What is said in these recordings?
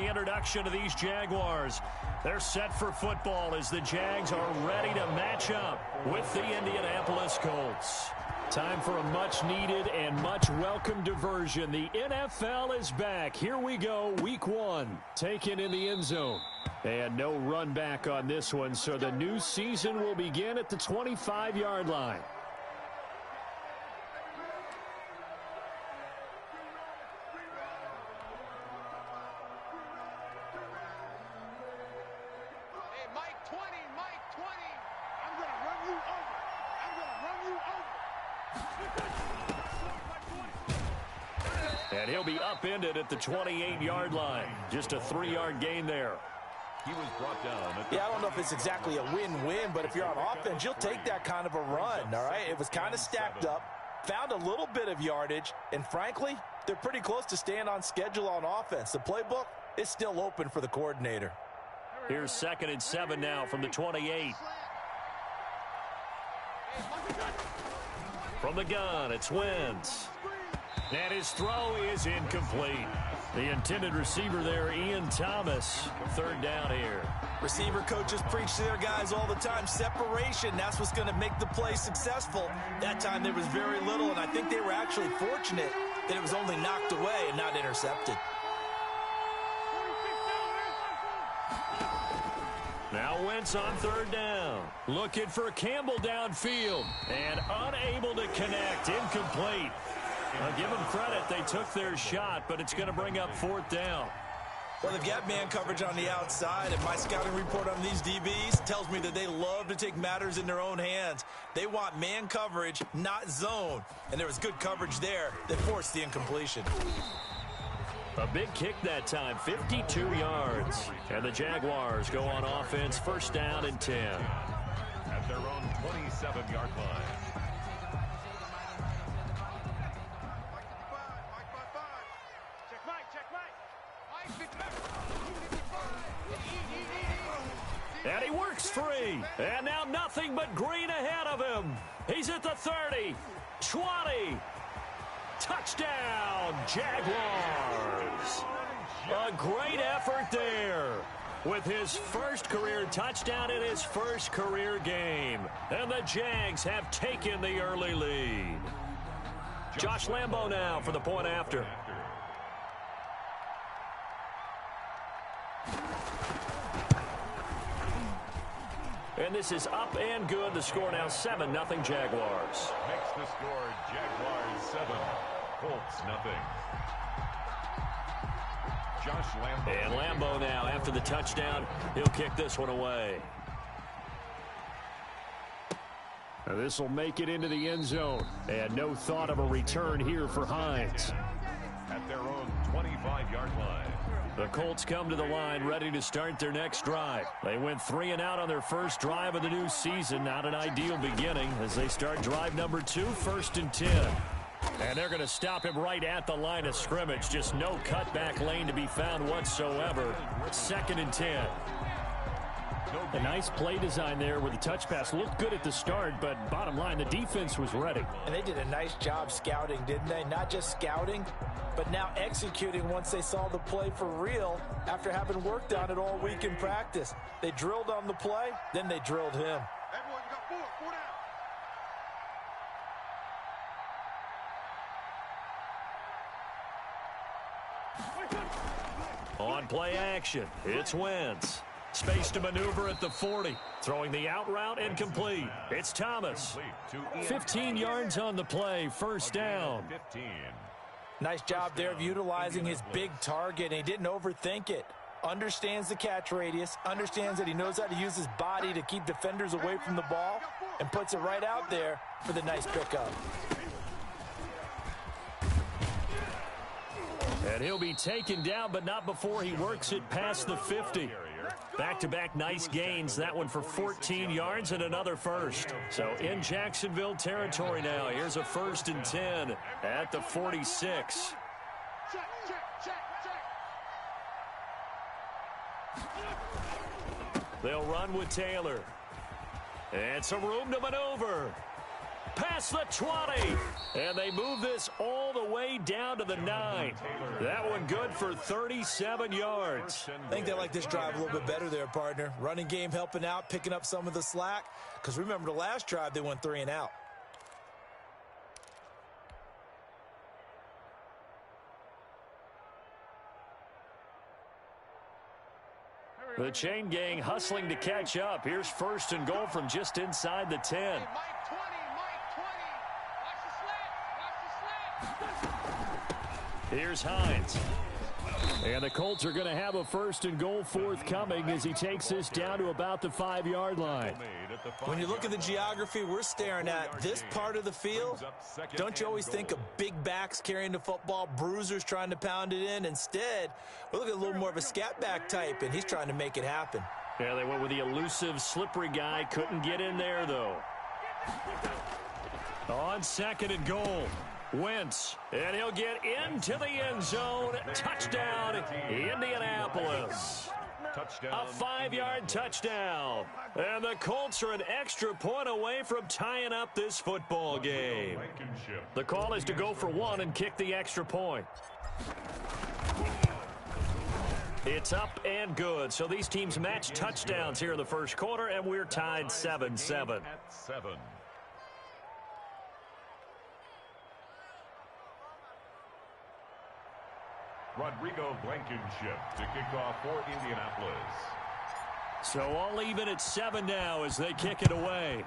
the introduction of these Jaguars. They're set for football as the Jags are ready to match up with the Indianapolis Colts. Time for a much-needed and much-welcome diversion. The NFL is back. Here we go, Week 1, taken in the end zone. And no run back on this one, so the new season will begin at the 25-yard line. And he'll be upended at the 28-yard line. Just a 3-yard gain there. He was brought down. Yeah, I don't know if it's exactly a win-win, but if you're on offense, you'll take that kind of a run, all right? It was kind of stacked up, found a little bit of yardage, and frankly, they're pretty close to staying on schedule on offense. The playbook is still open for the coordinator. Here's 2nd and 7 now from the 28. From the gun, it's Wentz. And his throw is incomplete. The intended receiver there, Ian Thomas. 3rd down here. Receiver coaches preach to their guys all the time. Separation, that's what's going to make the play successful. That time there was very little, and I think they were actually fortunate that it was only knocked away and not intercepted. Now Wentz on 3rd down. Looking for Campbell downfield. And unable to connect. Incomplete. I'll give them credit. They took their shot, but it's going to bring up 4th down. Well, they've got man coverage on the outside, and my scouting report on these DBs tells me that they love to take matters in their own hands. They want man coverage, not zone. And there was good coverage there that forced the incompletion. A big kick that time, 52 yards. And the Jaguars go on offense, 1st down and 10. At their own 27-yard line. And he works free. And now nothing but green ahead of him. He's at the 30, 20. Touchdown, Jaguars. A great effort there with his first career touchdown in his first career game. And the Jags have taken the early lead. Josh Lambo now for the point after. And this is up and good. The score now 7-0 Jaguars. Makes the score Jaguars 7, Colts nothing. Josh Lambo. And Lambo now after the touchdown. He'll kick this one away. This will make it into the end zone. And no thought of a return here for Hines. At their own 25-yard line. The Colts come to the line ready to start their next drive. They went 3 and out on their first drive of the new season. Not an ideal beginning as they start drive number 2, 1st and 10. And they're going to stop him right at the line of scrimmage. Just no cutback lane to be found whatsoever. 2nd and 10. A nice play design there with the touch pass. Looked good at the start, but bottom line, the defense was ready. And they did a nice job scouting, didn't they? Not just scouting, but now executing once they saw the play for real after having worked on it all week in practice. They drilled on the play, then they drilled him. Everyone, you got 4 down. On play action, it's Wentz. Space to maneuver at the 40. Throwing the out route incomplete. It's Thomas. 15 yards on the play, 1st down. 15. Nice job there of utilizing his big target. He didn't overthink it. Understands the catch radius. Understands that he knows how to use his body to keep defenders away from the ball. And puts it right out there for the nice pickup. And he'll be taken down, but not before he works it past the 50. Back-to-back nice gains. That one for 14 yards and another first. So in Jacksonville territory now. Here's a 1st and 10 at the 46. They'll run with Taylor. And some room to maneuver. past the 20. And they move this all the way down to the 9. That one good for 37 yards. I think they like this drive a little bit better there, partner. Running game helping out, picking up some of the slack. Because remember, the last drive, they went 3 and out. The chain gang hustling to catch up. Here's first and goal from just inside the 10. Here's Hines. And the Colts are going to have a first and goal forthcoming as he takes this down to about the 5-yard line. When you look at the geography, we're staring at this part of the field. Don't you always think of big backs carrying the football, bruisers trying to pound it in? Instead, we're looking at a little more of a scat back type, and he's trying to make it happen. Yeah, they went with the elusive, slippery guy. Couldn't get in there, though. On second and goal. Wentz, and he'll get into the end zone. Touchdown, Indianapolis. A 5-yard touchdown. And the Colts are an extra point away from tying up this football game. The call is to go for 1 and kick the extra point. It's up and good. So these teams match touchdowns here in the first quarter, and we're tied 7-7. Rodrigo Blankenship to kick off for Indianapolis. So all even at 7 now as they kick it away.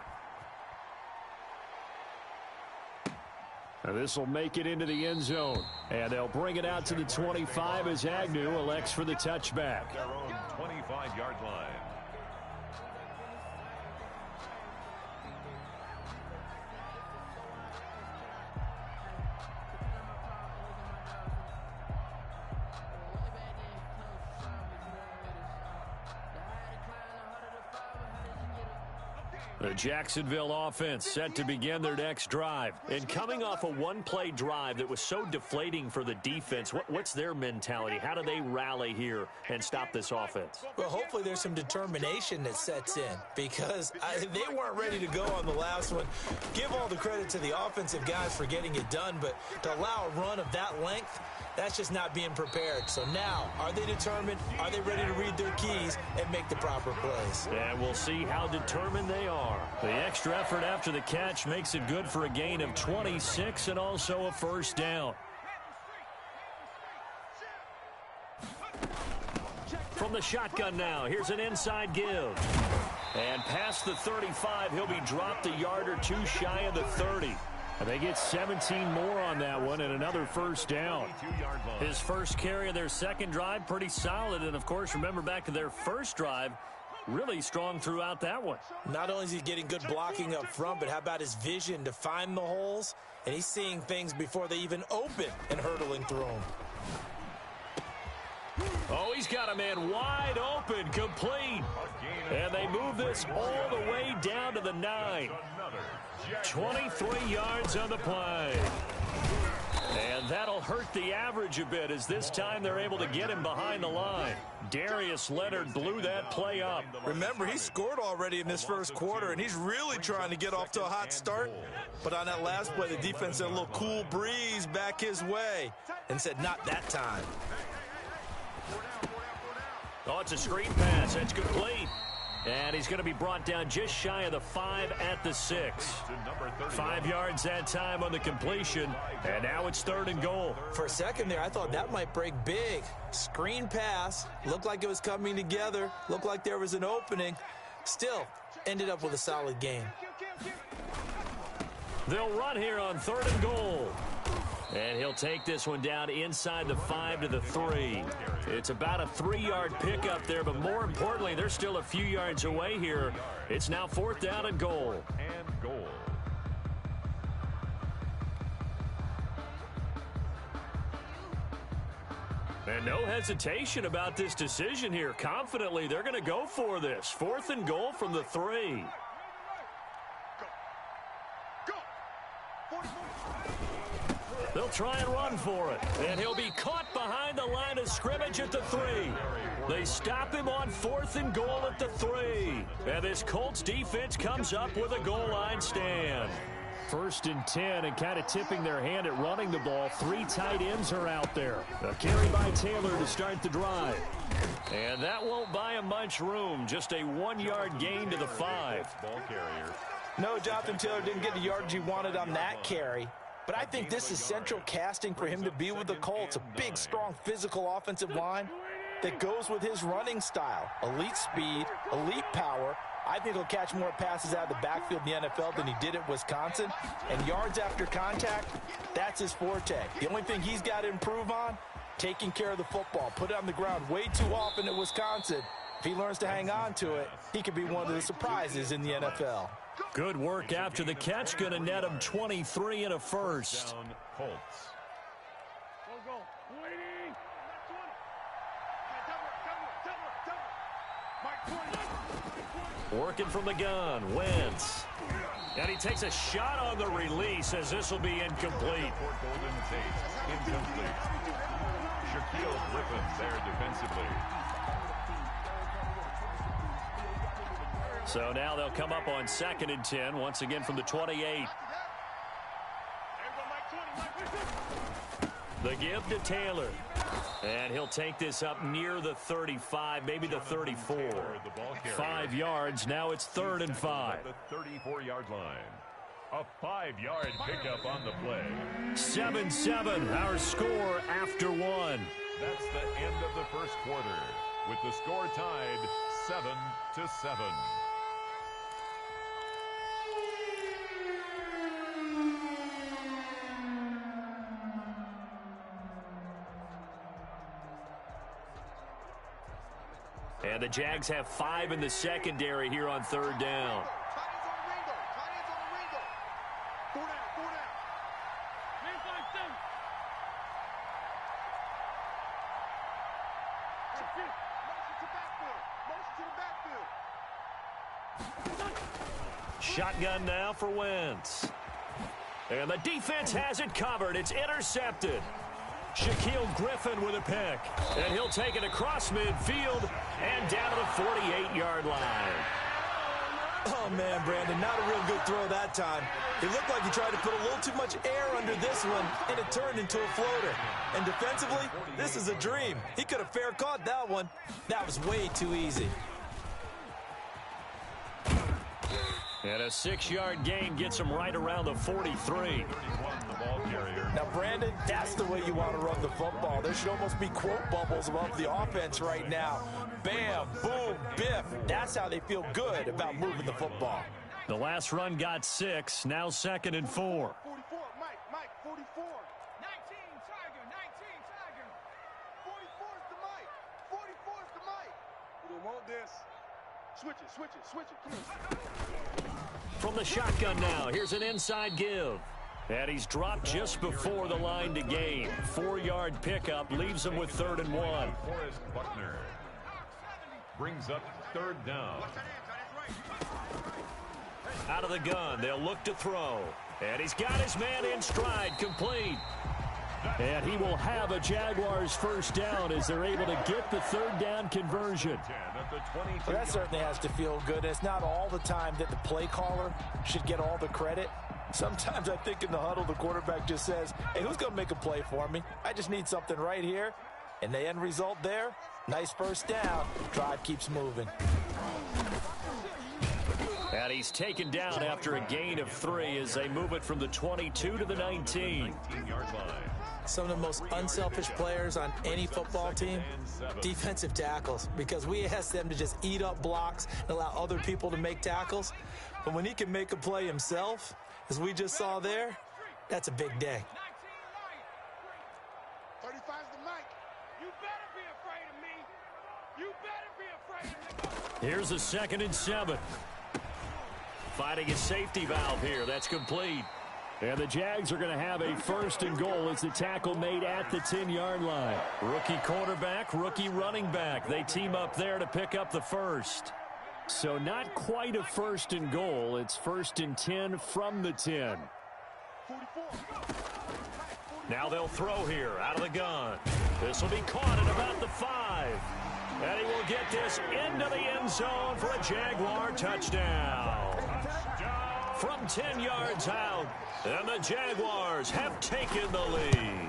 This will make it into the end zone. And they'll bring it out to the 25 as Agnew elects for the touchback. Their own 25-yard line. The Jacksonville offense set to begin their next drive. And coming off a one-play drive that was so deflating for the defense, what's their mentality? How do they rally here and stop this offense? Well, hopefully there's some determination that sets in because they weren't ready to go on the last one. Give all the credit to the offensive guys for getting it done, but to allow a run of that length, that's just not being prepared. So now, are they determined? Are they ready to read their keys and make the proper plays? And we'll see how determined they are. The extra effort after the catch makes it good for a gain of 26 and also a first down. From the shotgun now, here's an inside give. And past the 35, he'll be dropped a yard or two shy of the 30. And they get 17 more on that one and another first down. His first carry of their second drive, pretty solid. And, of course, remember back to their first drive, really strong throughout that one. Not only is he getting good blocking up front, but how about his vision to find the holes? And he's seeing things before they even open and hurdling through them. Oh, he's got a man wide open, complete. And they move this all the way down to the 9. 23 yards on the play. And that'll hurt the average a bit as this time they're able to get him behind the line. Darius Leonard blew that play up. Remember, he scored already in this first quarter, and he's really trying to get off to a hot start. But on that last play, the defense had a little cool breeze back his way and said, not that time. Oh, it's a screen pass. That's complete. And he's going to be brought down just shy of the 5 at the 6. 5 yards that time on the completion. And now it's 3rd and goal. For a second there, I thought that might break big. Screen pass. Looked like it was coming together. Looked like there was an opening. Still, ended up with a solid game. They'll run here on 3rd and goal. And he'll take this one down inside the 5 to the 3. It's about a 3-yard pickup there, but more importantly, they're still a few yards away here. It's now 4th down and goal. And no hesitation about this decision here. Confidently, they're going to go for this. 4th and goal from the 3. They'll try and run for it. And he'll be caught behind the line of scrimmage at the 3. They stop him on 4th and goal at the 3. And this Colts defense comes up with a goal line stand. First and 10, and kind of tipping their hand at running the ball. 3 tight ends are out there. A carry by Taylor to start the drive. And that won't buy him much room. Just a 1-yard gain to the 5. Ball carrier. No, Jonathan Taylor didn't get the yardage he wanted on that carry. But I think this is central casting for him to be with the Colts. A big, strong, physical offensive line that goes with his running style. Elite speed, elite power. I think he'll catch more passes out of the backfield in the NFL than he did at Wisconsin. And yards after contact, that's his forte. The only thing he's got to improve on, taking care of the football. Put it on the ground way too often at Wisconsin. If he learns to hang on to it, he could be one of the surprises in the NFL. Good work after the catch. Going to net him 23 and a first. Down, Colts. Working from the gun, Wentz. And he takes a shot on the release as this will be incomplete. For Golden Tate, incomplete. Shaquille Griffin there defensively. So now they'll come up on 2nd and 10, once again from the 28. The give to Taylor. And he'll take this up near the 35, maybe the 34. 5 yards, now it's 3rd and 5. The 34-yard line. A 5-yard pickup on the play. 7-7, our score after 1. That's the end of the first quarter, with the score tied 7-7. And the Jags have 5 in the secondary here on 3rd down. Shotgun now for Wentz. And the defense has it covered. It's intercepted. Shaquille Griffin with a pick. And he'll take it across midfield and down to the 48-yard line. Oh, man, Brandon, not a real good throw that time. It looked like he tried to put a little too much air under this one, and it turned into a floater. And defensively, this is a dream. He could have fair caught that one. That was way too easy. And a 6-yard gain gets him right around the 43. Now, Brandon, that's the way you want to run the football. There should almost be quote bubbles above the offense right now. Bam, boom, biff. That's how they feel good about moving the football. The last run got 6. Now 2nd and 4. 44, Mike, 44. 19, Tiger, 19, Tiger. 44 is the Mike. 44 is the Mike. We don't want this. Switch it. Come on. From the shotgun now, here's an inside give. And he's dropped just before the line to gain. 4-yard pickup leaves him with 3rd and 1. Forrest Buckner brings up 3rd down. Out of the gun, they'll look to throw. And he's got his man in stride, complete. And he will have a Jaguars first down as they're able to get the 3rd down conversion. Well, that certainly has to feel good. It's not all the time that the play caller should get all the credit. Sometimes I think in the huddle, the quarterback just says, hey, who's going to make a play for me? I just need something right here. And the end result there, nice first down. Drive keeps moving. And he's taken down after a gain of 3 as they move it from the 22 to the 19. 19-yard line. Some of the most unselfish players on any football team, defensive tackles, because we ask them to just eat up blocks and allow other people to make tackles. But when he can make a play himself, as we just saw there, that's a big day. 35's the Mike. You better be afraid of me. You better be afraid of me. Here's a 2nd and 7. Finding a safety valve here. That's complete. And the Jags are going to have a 1st and goal as the tackle made at the 10-yard line. Rookie quarterback, rookie running back. They team up there to pick up the 1st. So not quite a 1st and goal. It's 1st and 10 from the 10. 44. Now they'll throw here out of the gun. This will be caught at about the 5. And he will get this into the end zone for a Jaguar touchdown. from 10 yards out. And the Jaguars have taken the lead.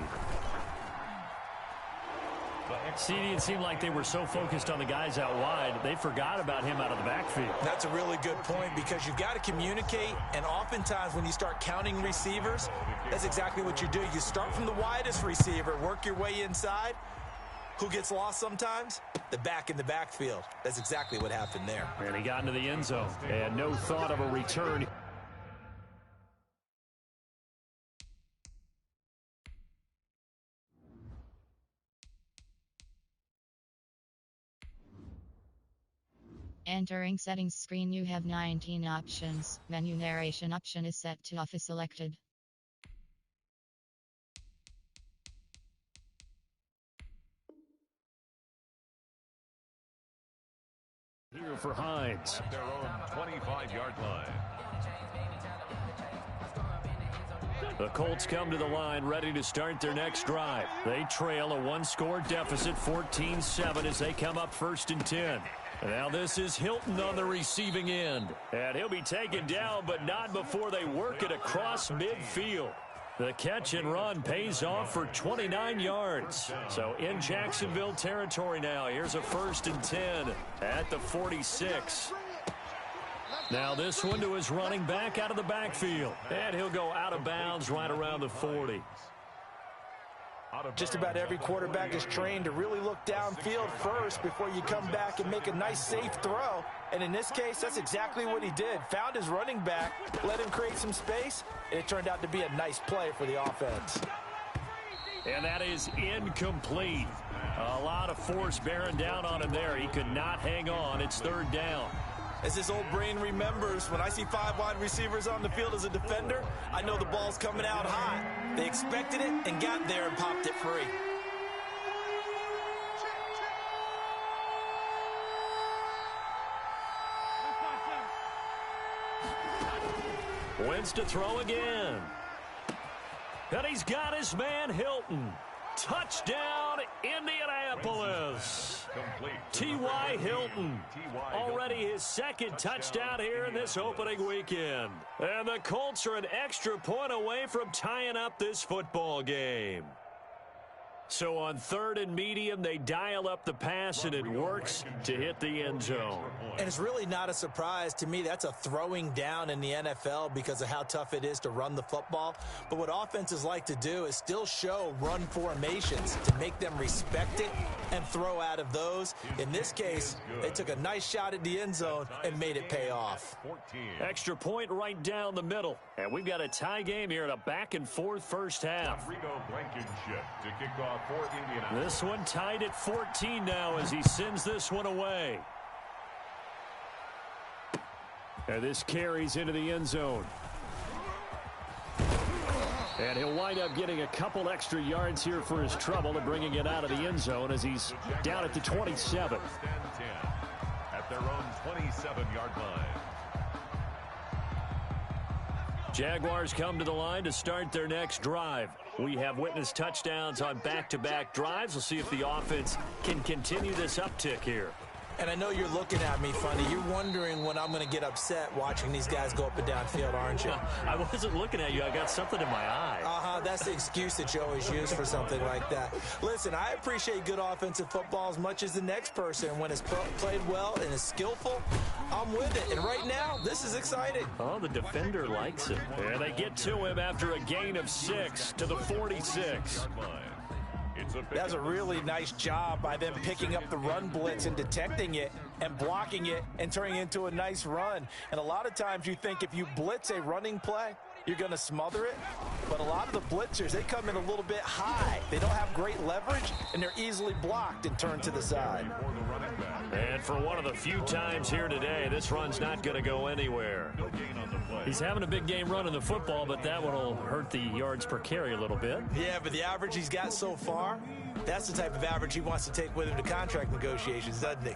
CD, it seemed like they were so focused on the guys out wide, they forgot about him out of the backfield. That's a really good point because you've got to communicate, and oftentimes when you start counting receivers, that's exactly what you do. You start from the widest receiver, work your way inside. Who gets lost sometimes? The back in the backfield. That's exactly what happened there. And he got into the end zone, and no thought of a return. Entering settings screen, you have 19 options. Menu narration option is set to off is selected. Here for Hines. At their own 25-yard line. The Colts come to the line ready to start their next drive. They trail a one-score deficit, 14-7, as they come up 1st and 10. Now this is Hilton on the receiving end. And he'll be taken down, but not before they work it across midfield. The catch and run pays off for 29 yards. So in Jacksonville territory now. Here's a 1st and 10 at the 46. Now this one to his running back out of the backfield. And he'll go out of bounds right around the 40. Just about every quarterback is trained to really look downfield first before you come back and make a nice safe throw. And in this case, that's exactly what he did. Found his running back, let him create some space, and it turned out to be a nice play for the offense. And that is incomplete. A lot of force bearing down on him there. He could not hang on. It's 3rd down. As this old brain remembers, when I see 5 wide receivers on the field as a defender, I know the ball's coming out hot. They expected it and got there and popped it free. Wentz to throw again. And he's got his man Hilton. Touchdown, Indianapolis. T.Y. Hilton. Already his 2nd touchdown here in this opening weekend. And the Colts are an extra point away from tying up this football game. So on 3rd and medium, they dial up the pass, and it works to hit the end zone. And it's really not a surprise to me. That's a throwing down in the NFL because of how tough it is to run the football. But what offenses like to do is still show run formations to make them respect it and throw out of those. In this case, they took a nice shot at the end zone and made it pay off. Extra point right down the middle. And we've got a tie game here in a back-and-forth first half. Rodrigo Blankenship to kick off for Indianapolis. This one tied at 14 now as he sends this one away. And this carries into the end zone. And he'll wind up getting a couple extra yards here for his trouble and bringing it out of the end zone as he's down at the 27. At their own 27-yard line. Jaguars come to the line to start their next drive. We have witnessed touchdowns on back-to-back drives. We'll see if the offense can continue this uptick here. And I know you're looking at me funny. You're wondering when I'm going to get upset watching these guys go up and down field, aren't you? I wasn't looking at you. I got something in my eye. That's the excuse that you always use for something like that. Listen, I appreciate good offensive football as much as the next person. When it's played well and is skillful, I'm with it. And right now, this is exciting. Oh, the defender likes it. And they get to him after a gain of 6 to the 46. That's a really nice job by them picking up the run blitz and detecting it and blocking it and turning it into a nice run. And a lot of times you think if you blitz a running play, you're going to smother it. But a lot of the blitzers, they come in a little bit high. They don't have great leverage, and they're easily blocked and turned to the side. And for one of the few times here today, this run's not going to go anywhere. He's having a big game running the football, but that one will hurt the yards per carry a little bit. Yeah, but the average he's got so far, that's the type of average he wants to take with him to contract negotiations, doesn't he?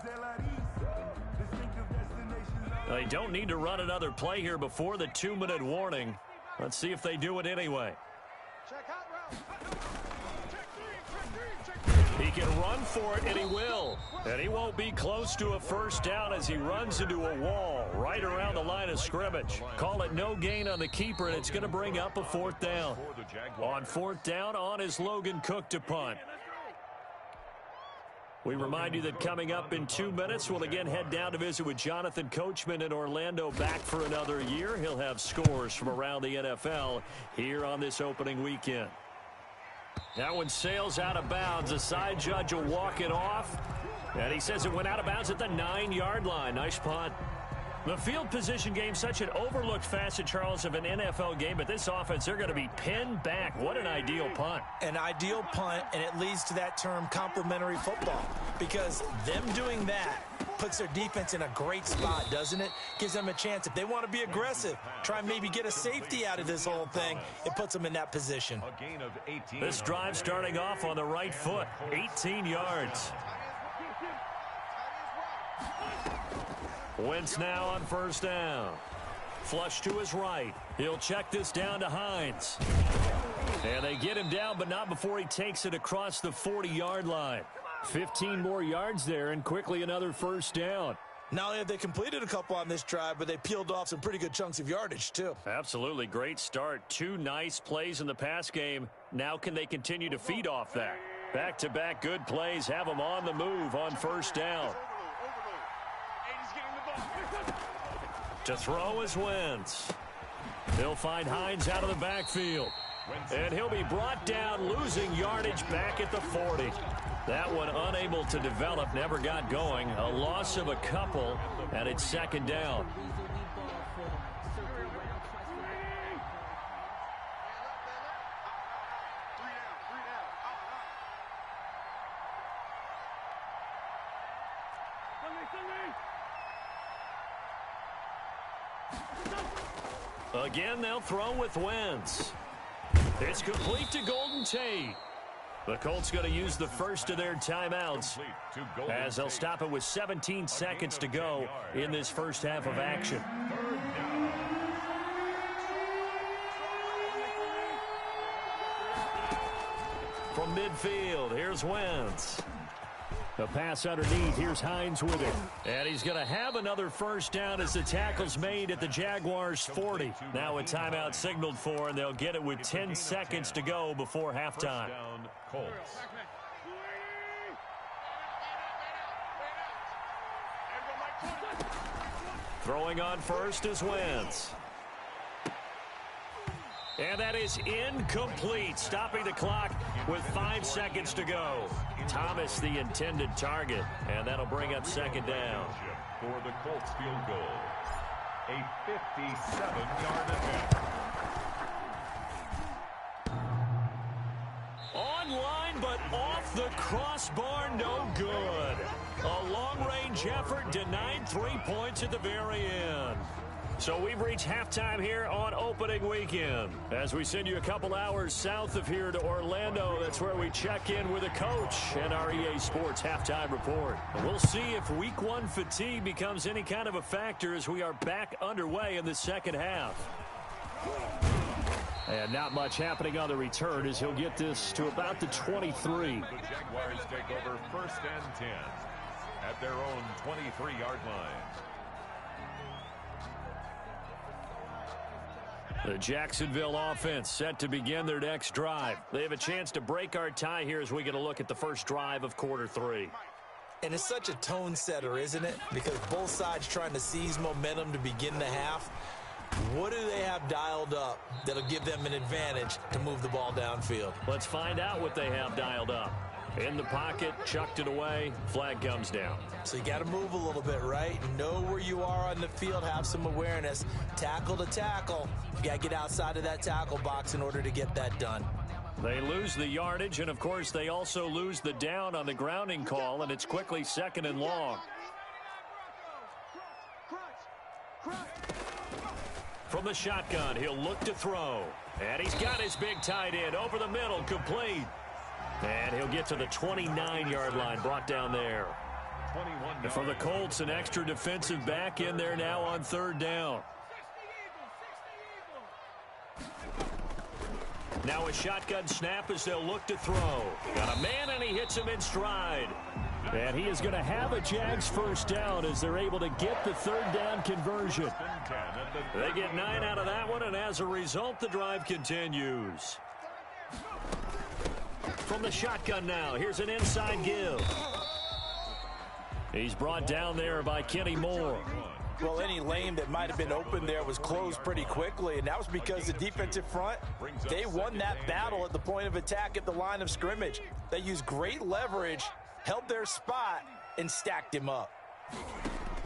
They don't need to run another play here before the 2-minute warning. Let's see if they do it anyway. He can run for it, and he will. And he won't be close to a first down as he runs into a wall right around the line of scrimmage. Call it no gain on the keeper, and it's going to bring up a fourth down. On fourth down, on is Logan Cook to punt. We remind you that coming up in 2 minutes, we'll again head down to visit with Jonathan Coachman in Orlando, back for another year. He'll have scores from around the NFL here on this opening weekend. That one sails out of bounds. The side judge will walk it off. And he says it went out of bounds at the 9-yard line. Nice punt. The field position game, such an overlooked facet, Charles, of an NFL game. But this offense, they're going to be pinned back. What an ideal punt. An ideal punt, and it leads to that term complementary football. Because them doing that puts their defense in a great spot, doesn't it? Gives them a chance. If they want to be aggressive, try and maybe get a safety out of this whole thing, it puts them in that position. This drive starting off on the right foot, 18 yards. Wentz now on first down. Flush to his right. He'll check this down to Hines. And they get him down, but not before he takes it across the 40-yard line. 15 more yards there, and quickly another first down. Not only have they completed a couple on this drive, but they peeled off some pretty good chunks of yardage, too. Absolutely. Great start. 2 nice plays in the pass game. Now can they continue to feed off that? Back-to-back good plays have them on the move on first down. To throw is Wentz. He'll find Hines out of the backfield. And he'll be brought down, losing yardage back at the 40. That one unable to develop, never got going. A loss of a couple, and it's second down. Again, they'll throw with Wentz. It's complete to Golden Tate. The Colts going to use the first of their timeouts as they'll stop it with 17 seconds to go in this first half of action. From midfield, here's Wentz. The pass underneath. Here's Hines with it. And he's going to have another first down as the tackle's made at the Jaguars' 40. Now a timeout signaled for, and they'll get it with 10 seconds to go before halftime. Colts. Throwing on first is Wentz. And that is incomplete, stopping the clock with 5 seconds to go. Thomas the intended target, and that'll bring up second down. For the Colts field goal, a 57-yard attempt. Online, but off the crossbar, no good. A long-range effort denied 3 points at the very end. So we've reached halftime here on opening weekend. As we send you a couple hours south of here to Orlando, that's where we check in with a coach and our EA Sports halftime report. And we'll see if week 1 fatigue becomes any kind of a factor as we are back underway in the second half. And not much happening on the return as he'll get this to about the 23. The Jaguars take over first and 10 at their own 23-yard line. The Jacksonville offense set to begin their next drive. They have a chance to break our tie here as we get a look at the first drive of quarter 3. And it's such a tone setter, isn't it? Because both sides trying to seize momentum to begin the half. What do they have dialed up that'll give them an advantage to move the ball downfield? Let's find out what they have dialed up. In the pocket, chucked it away, flag comes down. So you got to move a little bit, right? Know where you are on the field, have some awareness. Tackle to tackle. You got to get outside of that tackle box in order to get that done. They lose the yardage, and of course they also lose the down on the grounding call, and it's quickly second and long. From the shotgun, he'll look to throw. And he's got his big tight end over the middle, complete. And he'll get to the 29-yard line, brought down there. And for the Colts, an extra defensive back in there now on third down. Now a shotgun snap as they'll look to throw. Got a man, and he hits him in stride. And he is going to have a Jags first down as they're able to get the third down conversion. They get 9 out of that one, and as a result, the drive continues. From the shotgun now, here's an inside give. He's brought down there by Kenny Moore. Well, any lane that might have been open there was closed pretty quickly, and that was because the defensive front, they won that battle at the point of attack at the line of scrimmage. They used great leverage, held their spot, and stacked him up.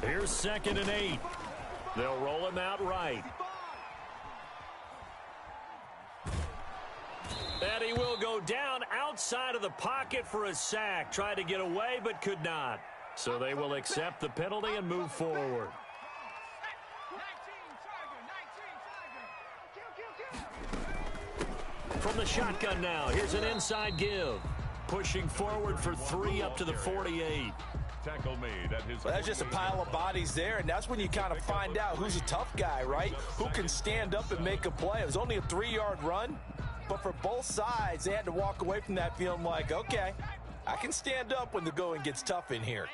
Here's 2nd and 8. They'll roll him out right. And he will go down outside of the pocket for a sack. Tried to get away, but could not. So they will accept the penalty and move forward. From the shotgun now, here's an inside give. Pushing forward for 3 up to the 48. Tackle made at his. Well, that's just a pile of bodies there, and that's when you kind of find out who's a tough guy, right? Who can stand up and make a play. It was only a 3-yard run, but for both sides, they had to walk away from that feeling like, okay, I can stand up when the going gets tough in here.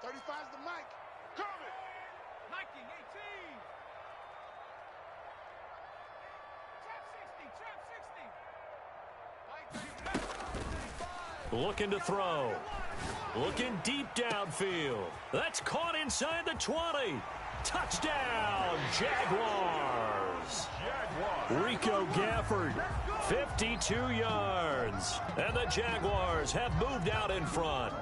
35's the mic. Coming. Mikey, 18. Trap 60. Looking to throw. Looking deep downfield. That's caught inside the 20. Touchdown, Jaguars. Rico Gafford, 52 yards. And the Jaguars have moved out in front.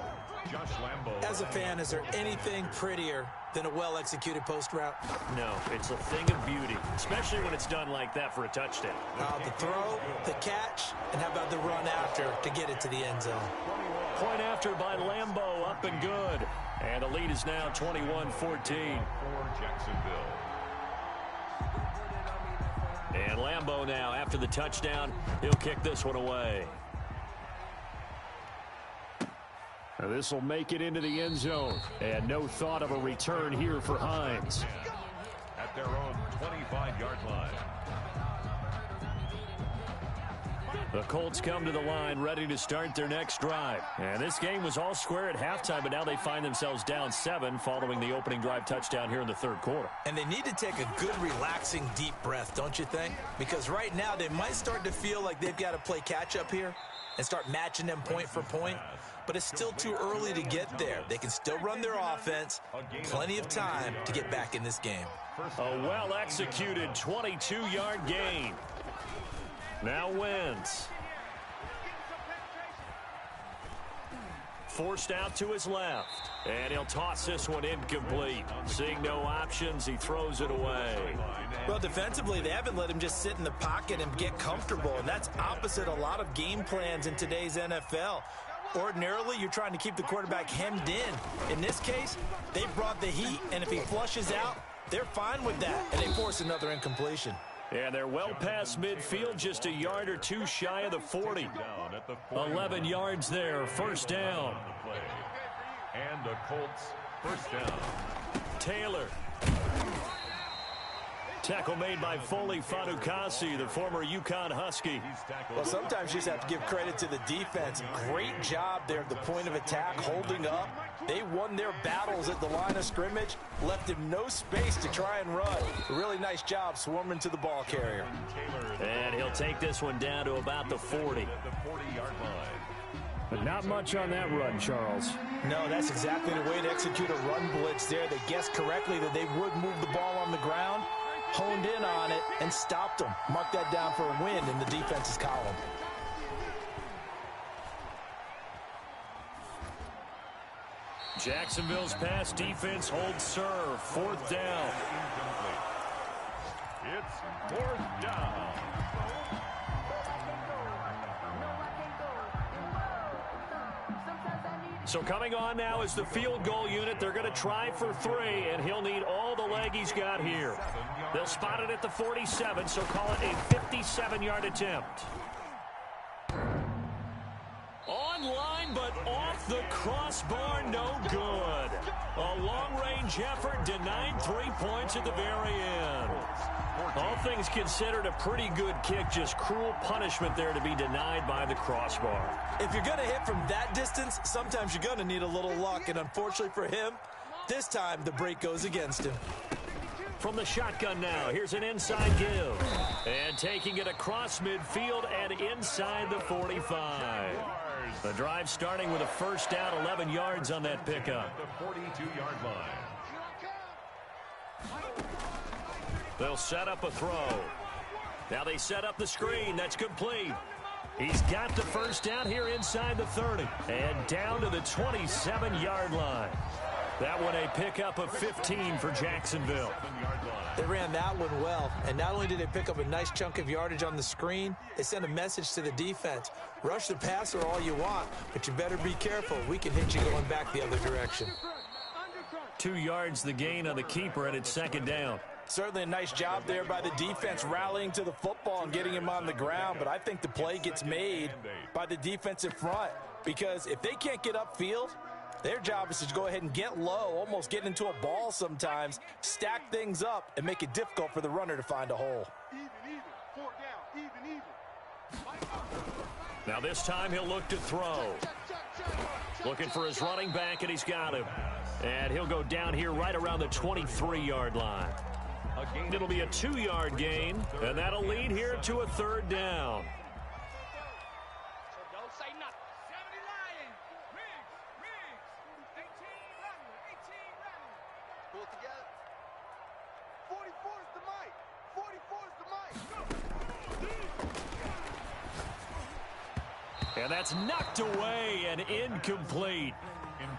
Josh Lambo. As a fan, is there anything prettier than a well-executed post route? No, it's a thing of beauty, especially when it's done like that for a touchdown. The throw, the catch, and how about the run after to get it to the end zone? Point after by Lambo, up and good. And the lead is now 21-14. For Jacksonville. And Lambo now, after the touchdown, he'll kick this one away. This will make it into the end zone. And no thought of a return here for Hines. At their own 25-yard line. The Colts come to the line ready to start their next drive. And this game was all square at halftime, but now they find themselves down 7 following the opening drive touchdown here in the third quarter. And they need to take a good, relaxing, deep breath, don't you think? Because right now they might start to feel like they've got to play catch-up here and start matching them point for point. But it's still too early to get there. They can still run their offense. Plenty of time to get back in this game. A well-executed 22-yard gain. Now Wentz. Forced out to his left. And he'll toss this one incomplete. Seeing no options, he throws it away. Well, defensively, they haven't let him just sit in the pocket and get comfortable, and that's opposite a lot of game plans in today's NFL. Ordinarily, you're trying to keep the quarterback hemmed in. In this case, they brought the heat, and if he flushes out, they're fine with that, and they force another incompletion. And they're well past midfield, just a yard or two shy of the 40. 11 yards there, first down. And the Colts first down. Taylor. Tackle made by Foley Fatukasi, the former UConn Husky. Well, sometimes you just have to give credit to the defense. Great job there at the point of attack, holding up. They won their battles at the line of scrimmage, left him no space to try and run. A really nice job swarming to the ball carrier. And he'll take this one down to about the 40. But not much on that run, Charles. No, that's exactly the way to execute a run blitz there. They guessed correctly that they would move the ball on the ground, honed in on it, and stopped them. Mark that down for a win in the defense's column. Jacksonville's pass defense holds serve. Fourth down. It's fourth down. So coming on now is the field goal unit. They're going to try for 3, and he'll need all the leg he's got here. They'll spot it at the 47, so call it a 57-yard attempt. Online, but off the crossbar, no good. A long-range effort denied 3 points at the very end. All things considered, a pretty good kick, just cruel punishment there to be denied by the crossbar. If you're going to hit from that distance, sometimes you're going to need a little luck, and unfortunately for him, this time the break goes against him. From the shotgun now, here's an inside give. And taking it across midfield and inside the 45. The drive starting with a first down, 11 yards on that pickup. The 42-yard line. They'll set up a throw. Now they set up the screen. That's complete. He's got the first down here inside the 30. And down to the 27-yard line. That one a pickup of 15 for Jacksonville. They ran that one well, and not only did they pick up a nice chunk of yardage on the screen, they sent a message to the defense. Rush the passer all you want, but you better be careful. We can hit you going back the other direction. 2 yards the gain on the keeper, and it's second down. Certainly a nice job there by the defense rallying to the football and getting him on the ground, but I think the play gets made by the defensive front because if they can't get upfield, their job is to go ahead and get low, almost get into a ball sometimes, stack things up, and make it difficult for the runner to find a hole. Even, 4 down, even. Now this time he'll look to throw. Looking for his running back, and he's got him. And he'll go down here right around the 23-yard line. It'll be a 2-yard gain, and that'll lead here to a third down. Don't say nothing. 70 Lions. Riggs. 18 running. Pull it together. 44 is the mic. 44 is the mic. And that's knocked away and incomplete.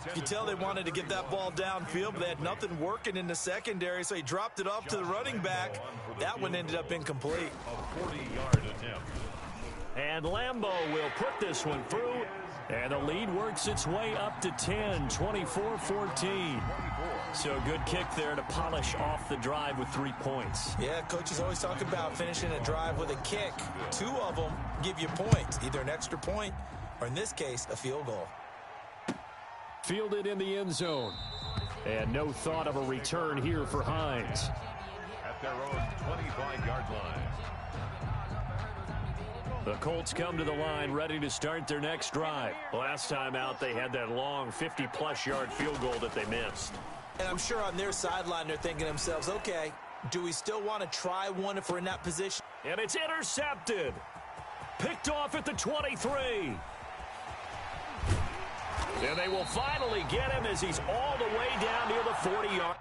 You can tell they wanted to get that ball downfield, but they had nothing working in the secondary, so he dropped it off to the running back. That one ended up incomplete. A 40-yard attempt. And Lambeau will put this one through, and the lead works its way up to 10, 24-14. So good kick there to polish off the drive with 3 points. Yeah, coaches always talk about finishing a drive with a kick. 2 of them give you points, either an extra point or, in this case, a field goal. Fielded in the end zone. And no thought of a return here for Hines. At their own 25-yard line. The Colts come to the line ready to start their next drive. Last time out, they had that long 50-plus yard field goal that they missed. And I'm sure on their sideline they're thinking to themselves, okay, do we still want to try one if we're in that position? And it's intercepted. Picked off at the 23. And they will finally get him as he's all the way down near the 40-yard.